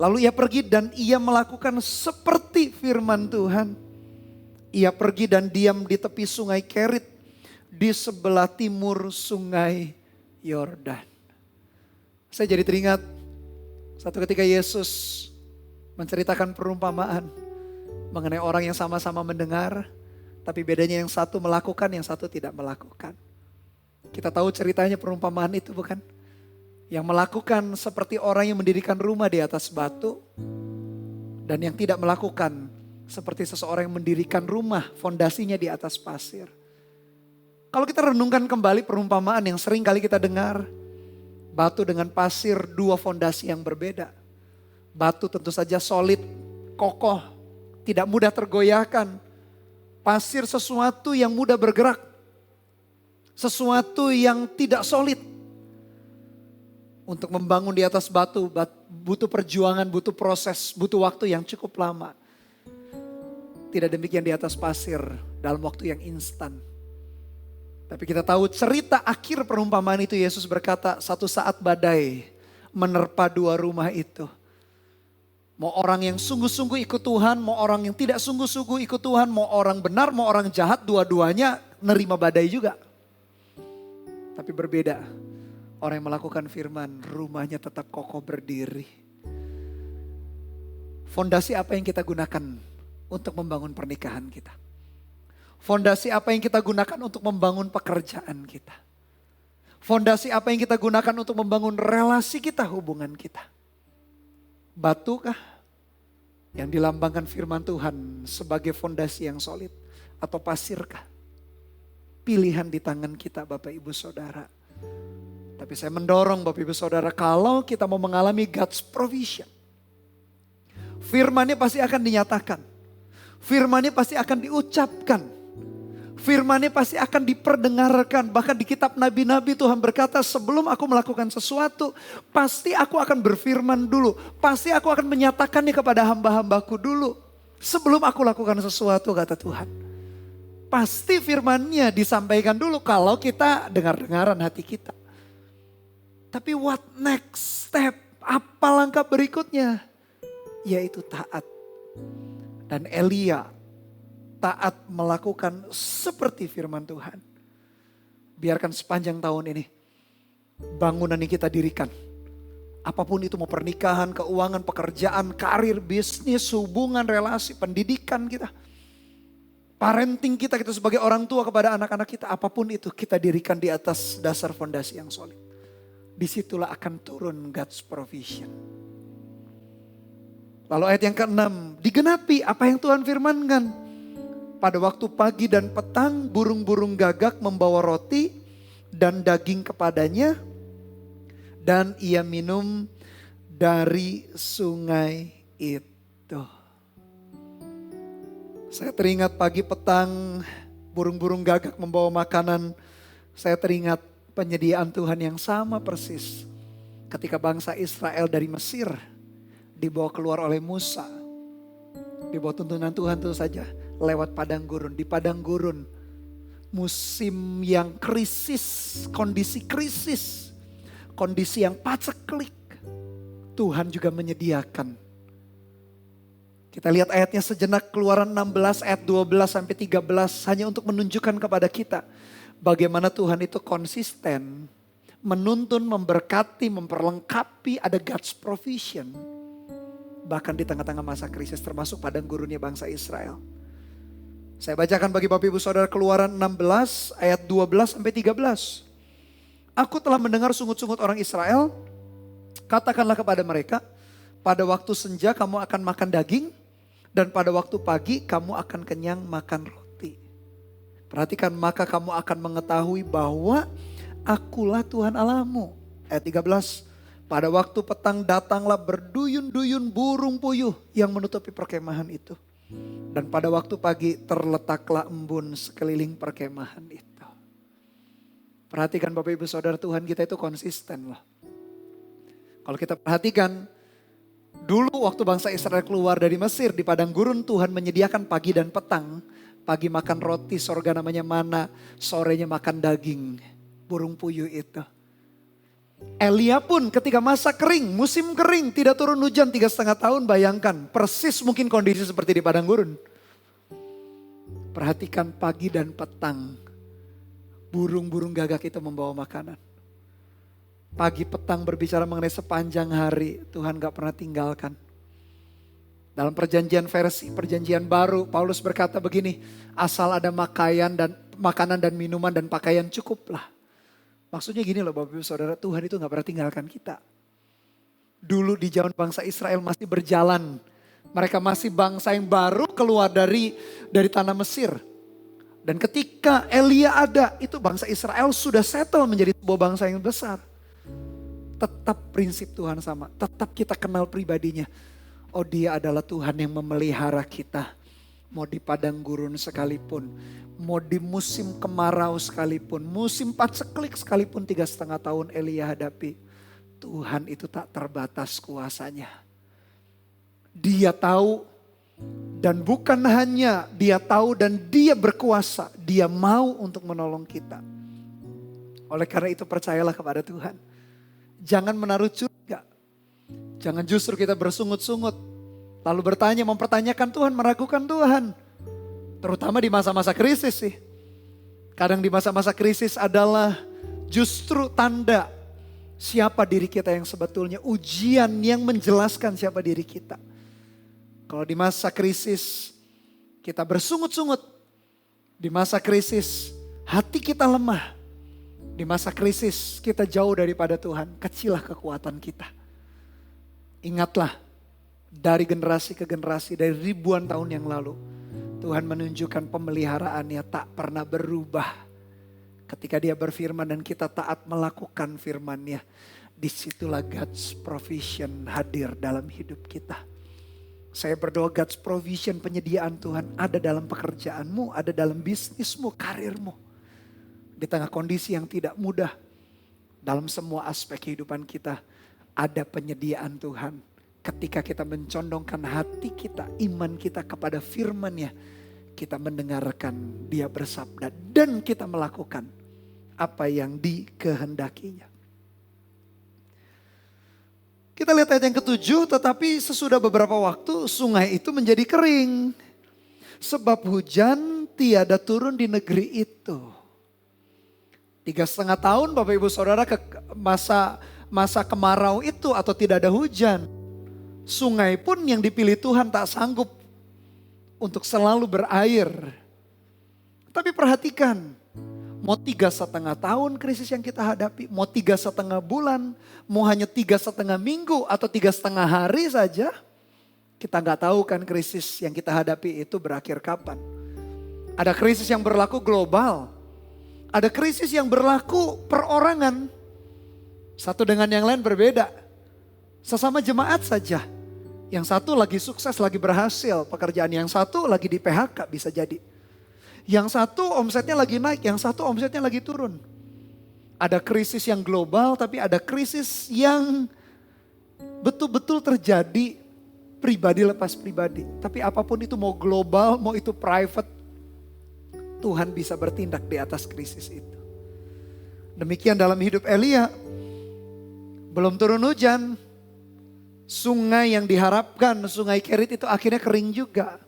Lalu ia pergi dan ia melakukan seperti firman Tuhan. Ia pergi dan diam di tepi sungai Kerit, di sebelah timur sungai Yordan. Saya jadi teringat satu ketika Yesus menceritakan perumpamaan mengenai orang yang sama-sama mendengar, tapi bedanya yang satu melakukan, yang satu tidak melakukan. Kita tahu ceritanya perumpamaan itu bukan? Yang melakukan seperti orang yang mendirikan rumah di atas batu. Dan yang tidak melakukan seperti seseorang yang mendirikan rumah fondasinya di atas pasir. Kalau kita renungkan kembali perumpamaan yang sering kali kita dengar. Batu dengan pasir, dua fondasi yang berbeda. Batu tentu saja solid, kokoh, tidak mudah tergoyahkan. Pasir sesuatu yang mudah bergerak. Sesuatu yang tidak solid. Untuk membangun di atas batu butuh perjuangan, butuh proses, butuh waktu yang cukup lama. Tidak demikian di atas pasir dalam waktu yang instan. Tapi kita tahu cerita akhir perumpamaan itu Yesus berkata satu saat badai menerpa dua rumah itu. Mau orang yang sungguh-sungguh ikut Tuhan, mau orang yang tidak sungguh-sungguh ikut Tuhan, mau orang benar, mau orang jahat, dua-duanya nerima badai juga. Tapi berbeda. Orang yang melakukan firman, rumahnya tetap kokoh berdiri. Fondasi apa yang kita gunakan untuk membangun pernikahan kita? Fondasi apa yang kita gunakan untuk membangun pekerjaan kita? Fondasi apa yang kita gunakan untuk membangun relasi kita, hubungan kita? Batu kah? Yang dilambangkan firman Tuhan sebagai fondasi yang solid? Atau pasirkah? Pilihan di tangan kita Bapak Ibu Saudara. Tapi saya mendorong Bapak Ibu Saudara, kalau kita mau mengalami God's provision, firman-Nya pasti akan dinyatakan. Firman-Nya pasti akan diucapkan. Firman-Nya pasti akan diperdengarkan. Bahkan di kitab nabi-nabi Tuhan berkata, sebelum aku melakukan sesuatu, pasti aku akan berfirman dulu. Pasti aku akan menyatakannya kepada hamba-hambaku dulu. Sebelum aku lakukan sesuatu, kata Tuhan. Pasti firman-Nya disampaikan dulu kalau kita dengar-dengaran hati kita. Tapi what next step? Apa langkah berikutnya? Yaitu taat. Dan Elia taat melakukan seperti firman Tuhan. Biarkan sepanjang tahun ini bangunan yang kita dirikan. Apapun itu mau pernikahan, keuangan, pekerjaan, karir, bisnis, hubungan, relasi, pendidikan kita. Parenting kita sebagai orang tua kepada anak-anak kita. Apapun itu kita dirikan di atas dasar fondasi yang solid. Disitulah akan turun God's provision. Lalu ayat yang ke-6, digenapi apa yang Tuhan firmankan. Pada waktu pagi dan petang burung-burung gagak membawa roti dan daging kepadanya. Dan ia minum dari sungai itu. Saya teringat pagi petang burung-burung gagak membawa makanan. Saya teringat penyediaan Tuhan yang sama persis ketika bangsa Israel dari Mesir dibawa keluar oleh Musa. Dibawa tuntunan Tuhan itu saja lewat padang gurun. Di padang gurun musim yang krisis, kondisi krisis, kondisi yang paceklik. Tuhan juga menyediakan. Kita lihat ayatnya sejenak, Keluaran 16 ayat 12 sampai 13 hanya untuk menunjukkan kepada kita bagaimana Tuhan itu konsisten, menuntun, memberkati, memperlengkapi, ada God's provision. Bahkan di tengah-tengah masa krisis termasuk padang gurunnya bangsa Israel. Saya bacakan bagi Bapak Ibu Saudara Keluaran 16 ayat 12 sampai 13. Aku telah mendengar sungut-sungut orang Israel, katakanlah kepada mereka, pada waktu senja kamu akan makan daging, dan pada waktu pagi kamu akan kenyang makan roti. Perhatikan, maka kamu akan mengetahui bahwa akulah Tuhan Allahmu. Ayat 13, pada waktu petang datanglah berduyun-duyun burung puyuh yang menutupi perkemahan itu. Dan pada waktu pagi terletaklah embun sekeliling perkemahan itu. Perhatikan Bapak Ibu Saudara, Tuhan kita itu konsisten loh. Kalau kita perhatikan, dulu waktu bangsa Israel keluar dari Mesir di padang gurun, Tuhan menyediakan pagi dan petang. Pagi makan roti, sorga namanya mana, sorenya makan daging, burung puyuh itu. Elia pun ketika masa kering, musim kering, tidak turun hujan 3,5 tahun, bayangkan persis mungkin kondisi seperti di padang gurun. Perhatikan pagi dan petang, burung-burung gagak itu membawa makanan. Pagi petang berbicara mengenai sepanjang hari, Tuhan gak pernah tinggalkan. Dalam perjanjian versi, perjanjian baru, Paulus berkata begini, asal ada makanan dan minuman dan pakaian cukuplah. Maksudnya gini loh Bapak Ibu Saudara, Tuhan itu gak pernah tinggalkan kita. Dulu di zaman bangsa Israel masih berjalan. Mereka masih bangsa yang baru keluar dari tanah Mesir. Dan ketika Elia ada, itu bangsa Israel sudah settle menjadi sebuah bangsa yang besar. Tetap prinsip Tuhan sama, tetap kita kenal pribadinya. Oh, dia adalah Tuhan yang memelihara kita. Mau di padang gurun sekalipun, mau di musim kemarau sekalipun, musim paceklik sekalipun 3,5 tahun Elia hadapi. Tuhan itu tak terbatas kuasanya. Dia tahu, dan bukan hanya dia tahu dan dia berkuasa, dia mau untuk menolong kita. Oleh karena itu percayalah kepada Tuhan. Jangan menaruh curiga. Jangan justru kita bersungut-sungut. Lalu mempertanyakan Tuhan, meragukan Tuhan. Terutama di masa-masa krisis sih. Kadang di masa-masa krisis adalah justru tanda siapa diri kita yang sebetulnya. Ujian yang menjelaskan siapa diri kita. Kalau di masa krisis kita bersungut-sungut. Di masa krisis hati kita lemah. Di masa krisis kita jauh daripada Tuhan. Kecilah kekuatan kita. Ingatlah, dari generasi ke generasi, dari ribuan tahun yang lalu, Tuhan menunjukkan pemeliharaannya tak pernah berubah. Ketika dia berfirman dan kita taat melakukan firman-Nya, disitulah God's provision hadir dalam hidup kita. Saya berdoa God's provision, penyediaan Tuhan ada dalam pekerjaanmu, ada dalam bisnismu, karirmu. Di tengah kondisi yang tidak mudah, dalam semua aspek kehidupan kita, ada penyediaan Tuhan. Ketika kita mencondongkan hati kita, iman kita kepada firman-Nya, kita mendengarkan dia bersabda dan kita melakukan apa yang dikehendakinya. Kita lihat ayat yang ke-7, tetapi sesudah beberapa waktu sungai itu menjadi kering. Sebab hujan tiada turun di negeri itu. 3,5 tahun Bapak Ibu Saudara ke masa kemarau itu atau tidak ada hujan. Sungai pun yang dipilih Tuhan tak sanggup untuk selalu berair. Tapi perhatikan, mau 3,5 tahun krisis yang kita hadapi, mau 3,5 bulan, mau hanya 3,5 minggu atau 3,5 hari saja, kita gak tahu kan krisis yang kita hadapi itu berakhir kapan. Ada krisis yang berlaku global, ada krisis yang berlaku perorangan. Satu dengan yang lain berbeda. Sesama jemaat saja. Yang satu lagi sukses, lagi berhasil pekerjaan. Yang satu lagi di PHK bisa jadi. Yang satu omsetnya lagi naik, yang satu omsetnya lagi turun. Ada krisis yang global, tapi ada krisis yang betul-betul terjadi pribadi lepas pribadi. Tapi apapun itu, mau global, mau itu private, Tuhan bisa bertindak di atas krisis itu. Demikian dalam hidup Elia. Belum turun hujan. Sungai yang diharapkan, sungai Kerit itu akhirnya kering juga.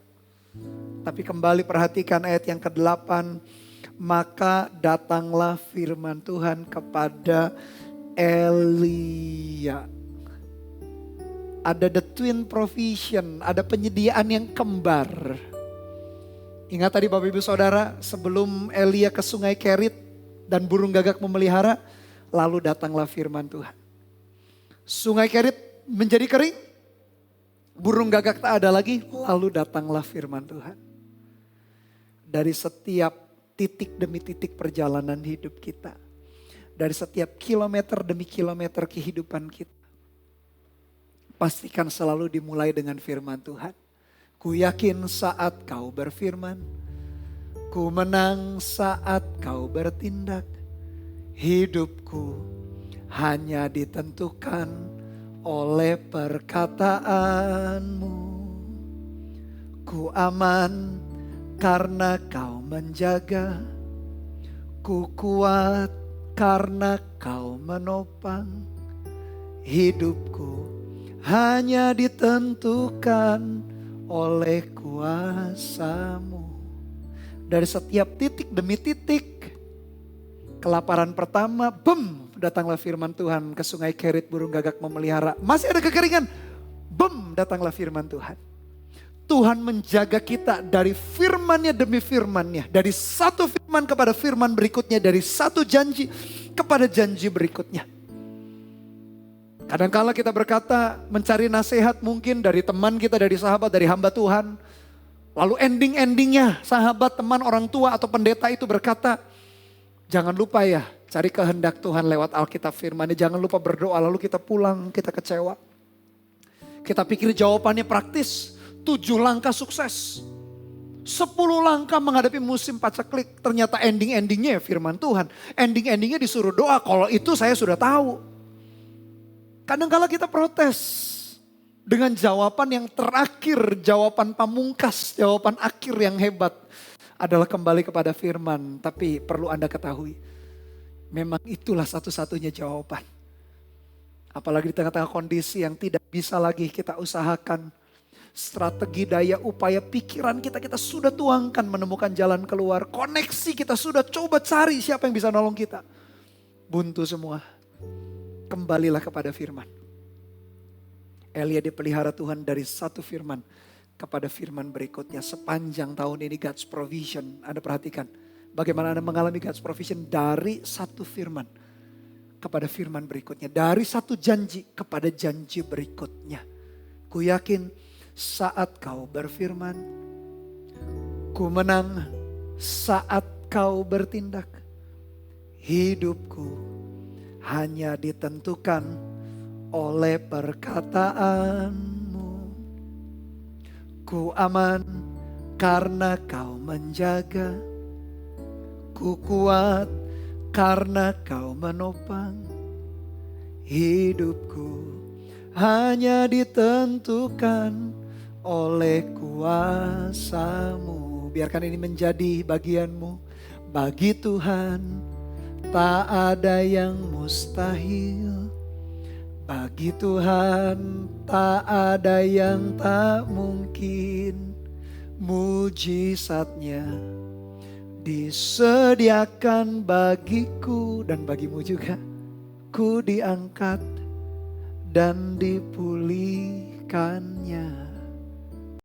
Tapi kembali perhatikan ayat yang ke-8. Maka datanglah firman Tuhan kepada Elia. Ada the twin provision, ada penyediaan yang kembar. Ingat tadi Bapak Ibu Saudara, sebelum Elia ke sungai Kerit dan burung gagak memelihara, lalu datanglah firman Tuhan. Sungai Kerit menjadi kering, burung gagak tak ada lagi, lalu datanglah firman Tuhan. Dari setiap titik demi titik perjalanan hidup kita, dari setiap kilometer demi kilometer kehidupan kita, pastikan selalu dimulai dengan firman Tuhan. Ku yakin saat kau berfirman, ku menang saat kau bertindak, hidupku hanya ditentukan oleh perkataanmu. Ku aman karena kau menjaga, ku kuat karena kau menopang hidupku, hanya ditentukan oleh kuasa-Mu. Dari setiap titik demi titik, kelaparan pertama, datanglah firman Tuhan ke sungai Kerit, burung gagak memelihara. Masih ada kekeringan, datanglah firman Tuhan. Tuhan menjaga kita dari firman-Nya demi firman-Nya. Dari satu firman kepada firman berikutnya. Dari satu janji kepada janji berikutnya. Kadang-kala kita berkata mencari nasihat mungkin dari teman kita, dari sahabat, dari hamba Tuhan. Lalu ending-endingnya sahabat, teman, orang tua atau pendeta itu berkata, jangan lupa ya cari kehendak Tuhan lewat Alkitab firman-Nya. Jangan lupa berdoa, lalu kita pulang, kita kecewa. Kita pikir jawabannya praktis. 7 langkah sukses. 10 langkah menghadapi musim paceklik. Ternyata ending-endingnya ya firman Tuhan. Ending-endingnya disuruh doa. Kalau itu saya sudah tahu. Kadang-kala kita protes. Dengan jawaban yang terakhir. Jawaban pamungkas. Jawaban akhir yang hebat. Adalah kembali kepada firman. Tapi perlu Anda ketahui. Memang itulah satu-satunya jawaban. Apalagi di tengah-tengah kondisi yang tidak bisa lagi kita usahakan. Strategi, daya, upaya, pikiran kita sudah tuangkan menemukan jalan keluar. Koneksi kita sudah coba cari siapa yang bisa nolong kita. Buntu semua. Kembalilah kepada firman. Elia dipelihara Tuhan dari satu firman kepada firman berikutnya. Sepanjang tahun ini God's provision. Anda perhatikan bagaimana Anda mengalami God's provision dari satu firman kepada firman berikutnya. Dari satu janji kepada janji berikutnya. Ku yakin saat kau berfirman, ku menang saat kau bertindak. Hidupku hanya ditentukan oleh perkataanmu. Ku aman karena kau menjaga. Ku kuat karena kau menopang. Hidupku hanya ditentukan oleh kuasa-Mu. Biarkan ini menjadi bagianmu. Bagi Tuhan tak ada yang mustahil. Bagi Tuhan tak ada yang tak mungkin. Mujizatnya disediakan bagiku dan bagimu juga. Ku diangkat dan dipulihkannya.